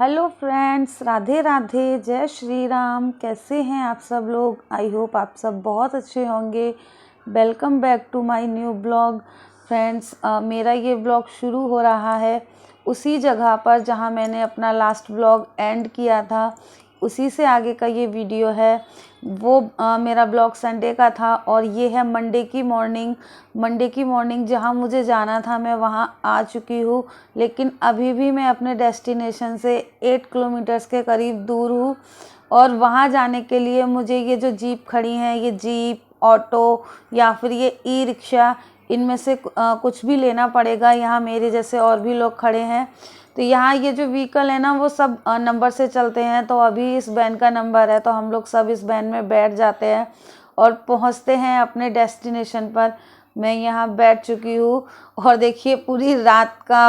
Hello friends, Radhe Radhe, जय श्री राम। कैसे हैं आप सब लोग? आई होप आप सब बहुत अच्छे होंगे। Welcome back to my new blog. Friends, मेरा ये ब्लॉग शुरू हो रहा है उसी जगह पर जहां मैंने अपना लास्ट ब्लॉग एंड किया था। उसी से आगे का ये वीडियो है। वो मेरा ब्लॉग संडे का था और ये है मंडे की मॉर्निंग जहाँ मुझे जाना था मैं वहाँ आ चुकी हूँ। लेकिन अभी भी मैं अपने डेस्टिनेशन से 8 किलोमीटर्स के करीब दूर हूँ और वहाँ जाने के लिए मुझे ये जो जीप खड़ी हैं, ये जीप, ऑटो या फिर ये ई रिक्शा, इनमें से कुछ भी लेना पड़ेगा। यहाँ मेरे जैसे और भी लोग खड़े हैं। तो यहाँ ये जो व्हीकल है ना, वो सब नंबर से चलते हैं। तो अभी इस वैन का नंबर है तो हम लोग सब इस वैन में बैठ जाते हैं और पहुँचते हैं अपने डेस्टिनेशन पर। मैं यहाँ बैठ चुकी हूँ और देखिए पूरी रात का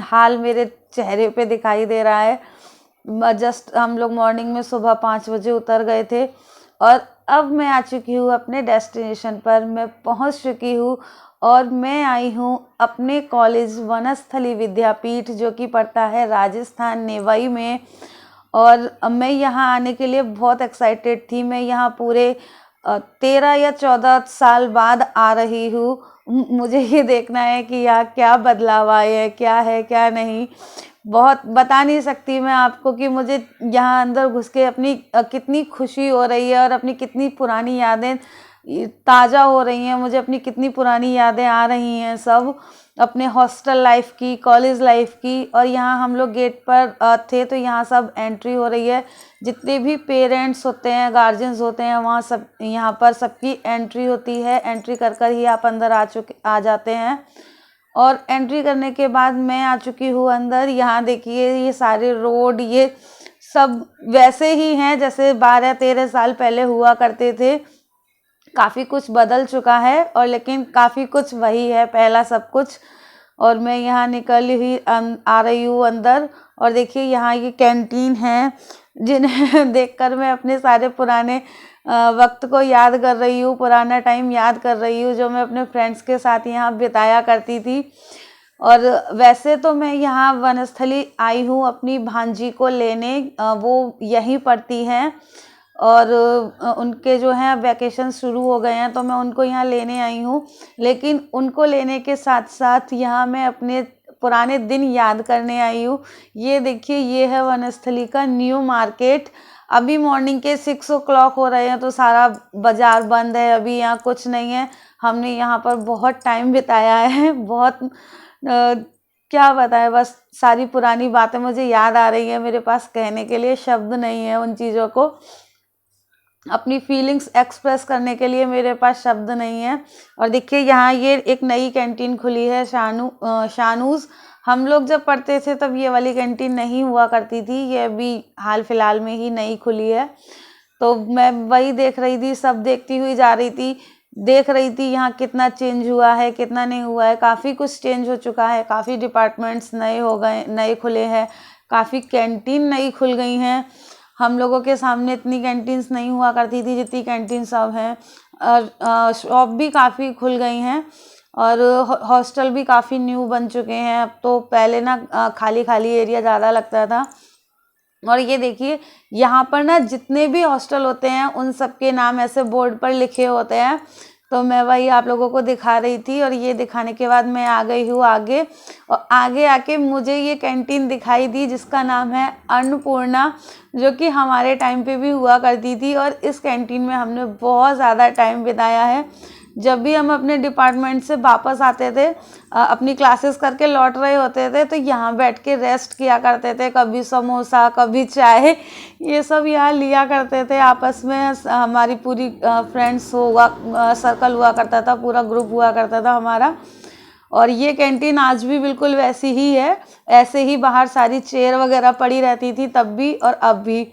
हाल मेरे चेहरे पे दिखाई दे रहा है। जस्ट हम लोग मॉर्निंग में सुबह 5 बजे उतर गए थे और अब मैं आ चुकी हूँ अपने डेस्टिनेशन पर। मैं पहुँच चुकी हूँ और मैं आई हूँ अपने कॉलेज वनस्थली विद्यापीठ, जो कि पड़ता है राजस्थान नेवाई में। और मैं यहाँ आने के लिए बहुत एक्साइटेड थी। मैं यहाँ पूरे 13 या 14 साल बाद आ रही हूँ। मुझे ये देखना है कि यहाँ क्या बदलाव आए हैं, क्या है क्या नहीं। बहुत बता नहीं सकती मैं आपको कि मुझे यहाँ अंदर घुस के अपनी कितनी खुशी हो रही है और अपनी कितनी पुरानी यादें ताज़ा हो रही हैं। मुझे अपनी कितनी पुरानी यादें आ रही हैं, सब अपने हॉस्टल लाइफ की, कॉलेज लाइफ की। और यहाँ हम लोग गेट पर थे तो यहाँ सब एंट्री हो रही है। जितने भी पेरेंट्स होते हैं, गार्जियंस होते हैं, वहाँ सब यहाँ पर सबकी एंट्री होती है। एंट्री कर कर ही आप अंदर आ जाते हैं। और एंट्री करने के बाद मैं आ चुकी हूँ अंदर। यहाँ देखिए ये सारे रोड, ये सब वैसे ही हैं जैसे 12-13 साल पहले हुआ करते थे। काफ़ी कुछ बदल चुका है और लेकिन काफ़ी कुछ वही है पहला सब कुछ। और मैं यहाँ निकल ही आ रही हूँ अंदर और देखिए यहाँ ये कैंटीन है जिन्हें देखकर मैं अपने सारे पुराने वक्त को याद कर रही हूँ, पुराना टाइम याद कर रही हूँ जो मैं अपने फ्रेंड्स के साथ यहाँ बिताया करती थी। और वैसे तो मैं यहाँ वनस्थली आई हूँ अपनी भांजी को लेने, वो यहीं पढ़ती हैं और उनके जो हैं वैकेशन शुरू हो गए हैं तो मैं उनको यहाँ लेने आई हूँ। लेकिन उनको लेने के साथ साथ यहाँ मैं अपने पुराने दिन याद करने आई हूँ। ये देखिए ये है वनस्थली का न्यू मार्केट। अभी मॉर्निंग के 6 o'clock हो रहे हैं तो सारा बाज़ार बंद है, अभी यहाँ कुछ नहीं है। हमने यहाँ पर बहुत टाइम बिताया है, बहुत क्या बताएं, बस सारी पुरानी बातें मुझे याद आ रही है। मेरे पास कहने के लिए शब्द नहीं है, उन चीज़ों को अपनी फीलिंग्स एक्सप्रेस करने के लिए मेरे पास शब्द नहीं है। और देखिए यहाँ ये एक नई कैंटीन खुली है, शानूज़। हम लोग जब पढ़ते थे तब ये वाली कैंटीन नहीं हुआ करती थी, ये अभी हाल फिलहाल में ही नई खुली है। तो मैं वही देख रही थी, सब देखती हुई जा रही थी, देख रही थी यहाँ कितना चेंज हुआ है, कितना नहीं हुआ है। काफ़ी कुछ चेंज हो चुका है, काफ़ी डिपार्टमेंट्स नए हो गए, नए खुले हैं, काफ़ी कैंटीन नई खुल गई हैं। हम लोगों के सामने इतनी कैंटीन्स नहीं हुआ करती थी जितनी कैंटीन्स अब हैं। और शॉप भी काफ़ी खुल गई हैं और हॉस्टल भी काफ़ी न्यू बन चुके हैं। अब तो पहले ना खाली खाली एरिया ज़्यादा लगता था। और ये देखिए यहाँ पर ना जितने भी हॉस्टल होते हैं उन सब के नाम ऐसे बोर्ड पर लिखे होते हैं। तो मैं वही आप लोगों को दिखा रही थी और ये दिखाने के बाद मैं आ गई हूँ आगे। और आगे आके मुझे ये कैंटीन दिखाई दी जिसका नाम है अन्नपूर्णा, जो कि हमारे टाइम पे भी हुआ करती थी। और इस कैंटीन में हमने बहुत ज़्यादा टाइम बिताया है। जब भी हम अपने डिपार्टमेंट से वापस आते थे, अपनी क्लासेस करके लौट रहे होते थे, तो यहाँ बैठ के रेस्ट किया करते थे। कभी समोसा, कभी चाय, ये सब यहाँ लिया करते थे आपस में। हमारी पूरी फ्रेंड्स सर्कल हुआ करता था, पूरा ग्रुप हुआ करता था हमारा। और ये कैंटीन आज भी बिल्कुल वैसी ही है, ऐसे ही बाहर सारी चेयर वगैरह पड़ी रहती थी तब भी और अब भी।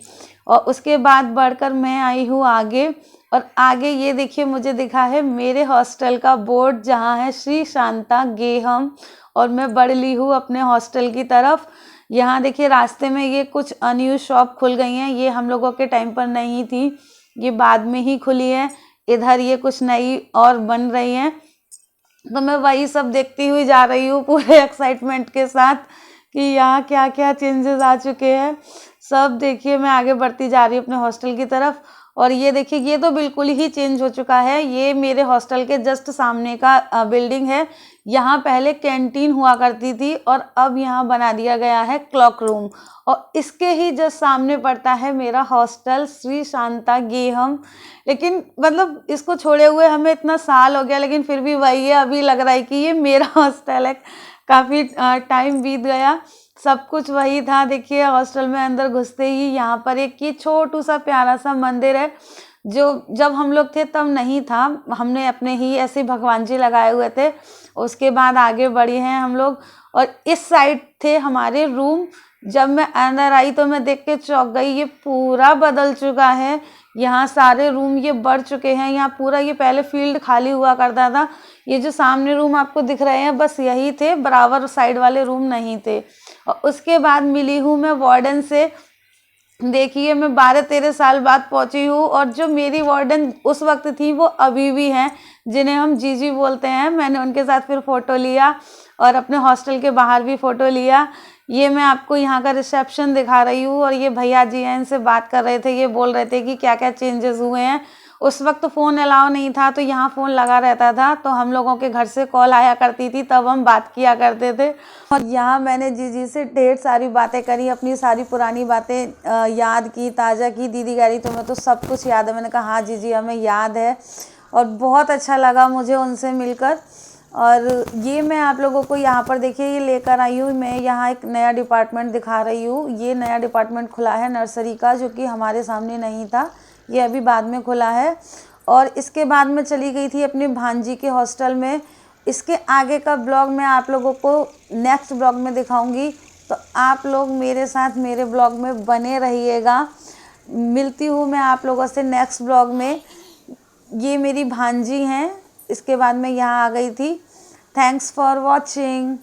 और उसके बाद बढ़कर मैं आई हूँ आगे और आगे ये देखिए मुझे दिखा है मेरे हॉस्टल का बोर्ड जहाँ है श्री शांता गेहम। और मैं बढ़ ली हूँ अपने हॉस्टल की तरफ। यहाँ देखिए रास्ते में ये कुछ अनयूज शॉप खुल गई हैं, ये हम लोगों के टाइम पर नहीं थी, ये बाद में ही खुली है। इधर ये कुछ नई और बन रही हैं। तो मैं वही सब देखती हुई जा रही हूँ पूरे एक्साइटमेंट के साथ कि यहाँ क्या क्या चेंजेस आ चुके हैं। सब देखिए, मैं आगे बढ़ती जा रही हूँ अपने हॉस्टल की तरफ। और ये देखिए, ये तो बिल्कुल ही चेंज हो चुका है। ये मेरे हॉस्टल के जस्ट सामने का बिल्डिंग है। यहाँ पहले कैंटीन हुआ करती थी और अब यहाँ बना दिया गया है क्लॉक रूम। और इसके ही जस्ट सामने पड़ता है मेरा हॉस्टल श्री शांता गेहम। लेकिन मतलब इसको छोड़े हुए हमें इतना साल हो गया, लेकिन फिर भी वही है, अभी लग रहा है कि ये मेरा हॉस्टल है। काफ़ी टाइम बीत गया, सब कुछ वही था। देखिए, हॉस्टल में अंदर घुसते ही यहाँ पर एक ये छोटू सा प्यारा सा मंदिर है, जो जब हम लोग थे तब नहीं था। हमने अपने ही ऐसे भगवान जी लगाए हुए थे। उसके बाद आगे बढ़े हैं हम लोग, और इस साइड थे हमारे रूम। जब मैं अंदर आई तो मैं देख के चौंक गई, ये पूरा बदल चुका है। यहाँ सारे रूम ये बढ़ चुके हैं। यहाँ पूरा ये पहले फील्ड खाली हुआ करता था। ये जो सामने रूम आपको दिख रहे हैं, बस यही थे, बराबर साइड वाले रूम नहीं थे। और उसके बाद मिली हूँ मैं वार्डन से। देखिए, मैं 12-13 साल बाद पहुंची हूँ, और जो मेरी वार्डन उस वक्त थी वो अभी भी हैं, जिन्हें हम जीजी बोलते हैं। मैंने उनके साथ फिर फ़ोटो लिया और अपने हॉस्टल के बाहर भी फ़ोटो लिया। ये मैं आपको यहाँ का रिसेप्शन दिखा रही हूँ, और ये भैया जी हैं, इनसे बात कर रहे थे। ये बोल रहे थे कि क्या क्या चेंजेस हुए हैं। उस वक्त फ़ोन अलाउ नहीं था, तो यहाँ फ़ोन लगा रहता था, तो हम लोगों के घर से कॉल आया करती थी, तब हम बात किया करते थे। और यहाँ मैंने जीजी से ढेर सारी बातें करी, अपनी सारी पुरानी बातें याद की, ताज़ा की। दीदी कह रही तुम्हें तो सब कुछ याद है। मैंने कहा हाँ जीजी, हमें याद है। और बहुत अच्छा लगा मुझे उनसे मिलकर। और ये मैं आप लोगों को यहाँ पर देखिए, ये लेकर आई हूँ मैं यहाँ एक नया डिपार्टमेंट दिखा रही हूँ। ये नया डिपार्टमेंट खुला है नर्सरी का, जो कि हमारे सामने नहीं था, ये अभी बाद में खुला है। और इसके बाद मैं चली गई थी अपने भांजी के हॉस्टल में। इसके आगे का ब्लॉग मैं आप लोगों को नेक्स्ट ब्लॉग में दिखाऊंगी, तो आप लोग मेरे साथ मेरे ब्लॉग में बने रहिएगा। मिलती हूँ मैं आप लोगों से नेक्स्ट ब्लॉग में। ये मेरी भांजी हैं। इसके बाद मैं यहाँ आ गई थी। Thanks for watching.